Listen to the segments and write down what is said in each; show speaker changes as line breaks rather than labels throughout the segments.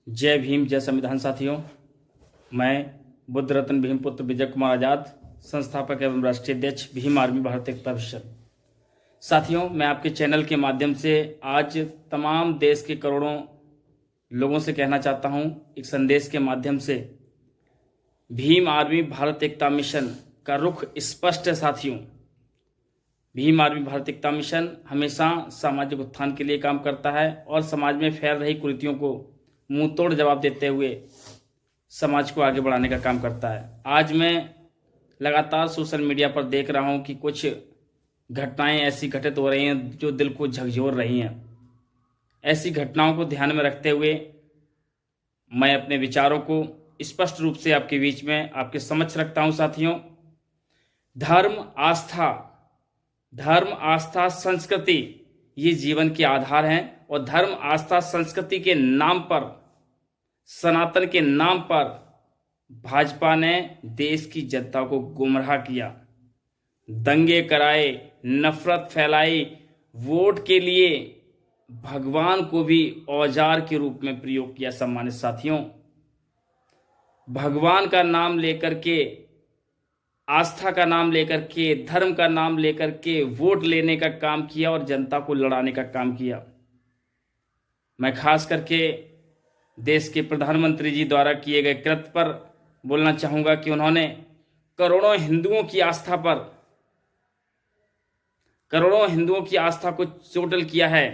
जय भीम, जय संविधान। साथियों, मैं बुद्ध रत्न भीमपुत्र विजय कुमार आजाद, संस्थापक एवं राष्ट्रीय अध्यक्ष भीम आर्मी भारत एकता मिशन। साथियों, मैं आपके चैनल के माध्यम से आज तमाम देश के करोड़ों लोगों से कहना चाहता हूं, एक संदेश के माध्यम से। भीम आर्मी भारत एकता मिशन का रुख स्पष्ट है। साथियों, भीम आर्मी भारत एकता मिशन हमेशा सामाजिक उत्थान के लिए काम करता है और समाज में फैल रही कुरीतियों को मुंह तोड़ जवाब देते हुए समाज को आगे बढ़ाने का काम करता है। आज मैं लगातार सोशल मीडिया पर देख रहा हूं कि कुछ घटनाएं ऐसी घटित हो रही हैं जो दिल को झकझोर रही हैं। ऐसी घटनाओं को ध्यान में रखते हुए मैं अपने विचारों को स्पष्ट रूप से आपके बीच में आपके समक्ष रखता हूं। साथियों, धर्म आस्था संस्कृति ये जीवन के आधार हैं और धर्म आस्था संस्कृति के नाम पर, सनातन के नाम पर भाजपा ने देश की जनता को गुमराह किया, दंगे कराए, नफरत फैलाई, वोट के लिए भगवान को भी औजार के रूप में प्रयोग किया। सम्मानित साथियों, भगवान का नाम लेकर के, आस्था का नाम लेकर के, धर्म का नाम लेकर के वोट लेने का काम किया और जनता को लड़ाने का काम किया। मैं खास करके देश के प्रधानमंत्री जी द्वारा किए गए कृत्य पर बोलना चाहूंगा कि उन्होंने करोड़ों हिंदुओं की आस्था को चोटल किया है।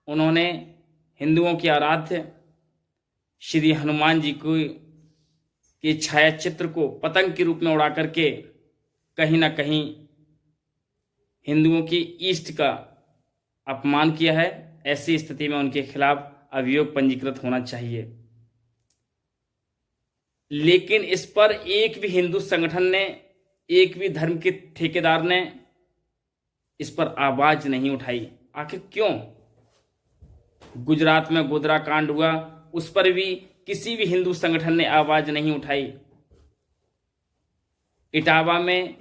उन्होंने हिंदुओं के आराध्य श्री हनुमान जी को के छाया चित्र को पतंग के रूप में उड़ा करके कहीं ना कहीं हिंदुओं की ईष्ट का अपमान किया है। ऐसी स्थिति में उनके खिलाफ अभियोग पंजीकृत होना चाहिए। लेकिन इस पर एक भी हिंदू संगठन ने, एक भी धर्म के ठेकेदार ने इस पर आवाज नहीं उठाई। आखिर क्यों? गुजरात में गोधरा कांड हुआ, उस पर भी किसी भी हिंदू संगठन ने आवाज नहीं उठाई। इटावा में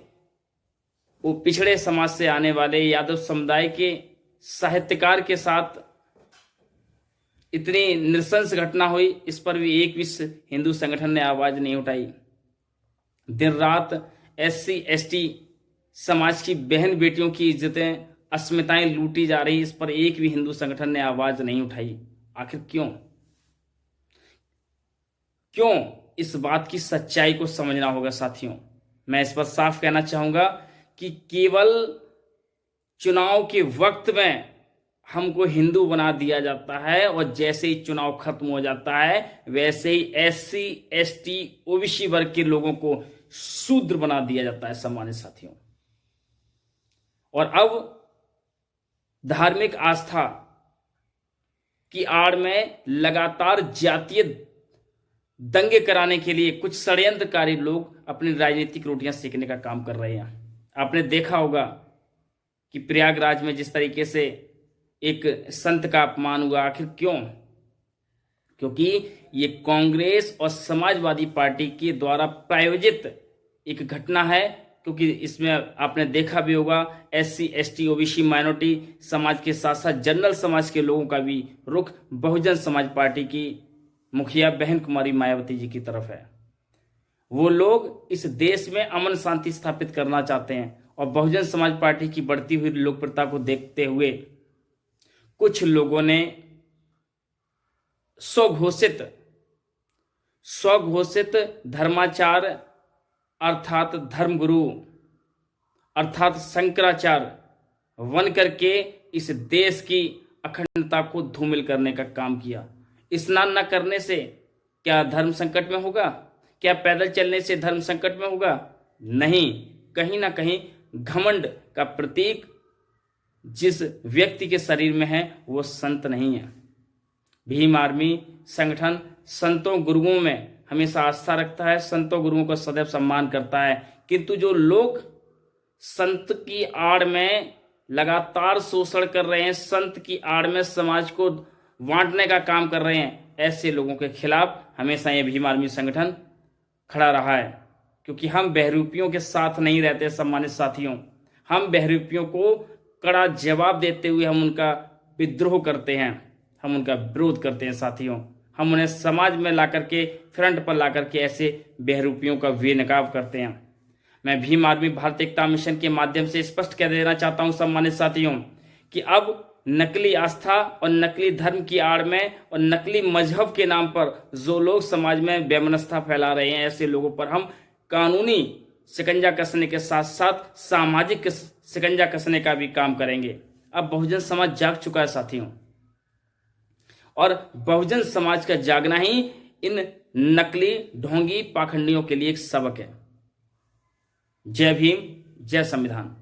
वो पिछड़े समाज से आने वाले यादव समुदाय के साहित्यकार के साथ इतनी नृशंस घटना हुई, इस पर भी एक भी हिंदू संगठन ने आवाज नहीं उठाई। दिन रात SC ST समाज की बहन बेटियों की इज्जतें, अस्मिताएं लूटी जा रही, इस पर एक भी हिंदू संगठन ने आवाज नहीं उठाई। आखिर क्यों? इस बात की सच्चाई को समझना होगा। साथियों, मैं इस पर साफ कहना चाहूंगा कि केवल चुनाव के वक्त में हमको हिंदू बना दिया जाता है और जैसे ही चुनाव खत्म हो जाता है वैसे ही SC ST OBC वर्ग के लोगों को शूद्र बना दिया जाता है। सम्मानित साथियों, और अब धार्मिक आस्था की आड़ में लगातार जातीय दंगे कराने के लिए कुछ षड्यंत्रकारी लोग अपनी राजनीतिक रोटियां सेकने का काम कर रहे हैं। आपने देखा होगा कि प्रयागराज में जिस तरीके से एक संत का अपमान हुआ। आखिर क्यों? क्योंकि ये कांग्रेस और समाजवादी पार्टी के द्वारा प्रायोजित एक घटना है। क्योंकि इसमें आपने देखा भी होगा SC ST OBC माइनॉरिटी समाज के साथ साथ जनरल समाज के लोगों का भी रुख बहुजन समाज पार्टी की मुखिया बहन कुमारी मायावती जी की तरफ है। वो लोग इस देश में अमन शांति स्थापित करना चाहते हैं और बहुजन समाज पार्टी की बढ़ती हुई लोकप्रियता को देखते हुए कुछ लोगों ने स्वघोषित धर्माचार अर्थात धर्मगुरु अर्थात शंकराचार्य बन करके इस देश की अखंडता को धूमिल करने का काम किया। स्नान न करने से क्या धर्म संकट में होगा? क्या पैदल चलने से धर्म संकट में होगा? नहीं। कहीं ना कहीं घमंड का प्रतीक जिस व्यक्ति के शरीर में है वो संत नहीं है। भीम आर्मी संगठन संतों गुरुओं में हमेशा आस्था रखता है, संतों गुरुओं का सदैव सम्मान करता है। किंतु जो लोग संत की आड़ में लगातार शोषण कर रहे हैं, संत की आड़ में समाज को बांटने का काम कर रहे हैं, ऐसे लोगों के खिलाफ हमेशा ये भीम आर्मी संगठन खड़ा रहा है। क्योंकि हम बहरूपियों के साथ नहीं रहते। सम्मानित साथियों, हम बहरूपियों को कड़ा जवाब देते हुए हम उनका विद्रोह करते हैं, हम उनका विरोध करते हैं। साथियों, हम उन्हें समाज में ला करके, फ्रंट पर ला करके ऐसे बेहरूपियों का बेनकाब करते हैं। मैं भीम आर्मी भारत एकता मिशन के माध्यम से स्पष्ट कह देना चाहता हूं सम्मानित साथियों कि अब नकली आस्था और नकली धर्म की आड़ में और नकली मजहब के नाम पर जो लोग समाज में वैमनस्यता फैला रहे हैं, ऐसे लोगों पर हम कानूनी शिकंजा कसने के साथ साथ सामाजिक शिकंजा कसने का भी काम करेंगे। अब बहुजन समाज जाग चुका है साथियों, और बहुजन समाज का जागना ही इन नकली ढोंगी पाखंडियों के लिए एक सबक है। जय भीम, जय संविधान।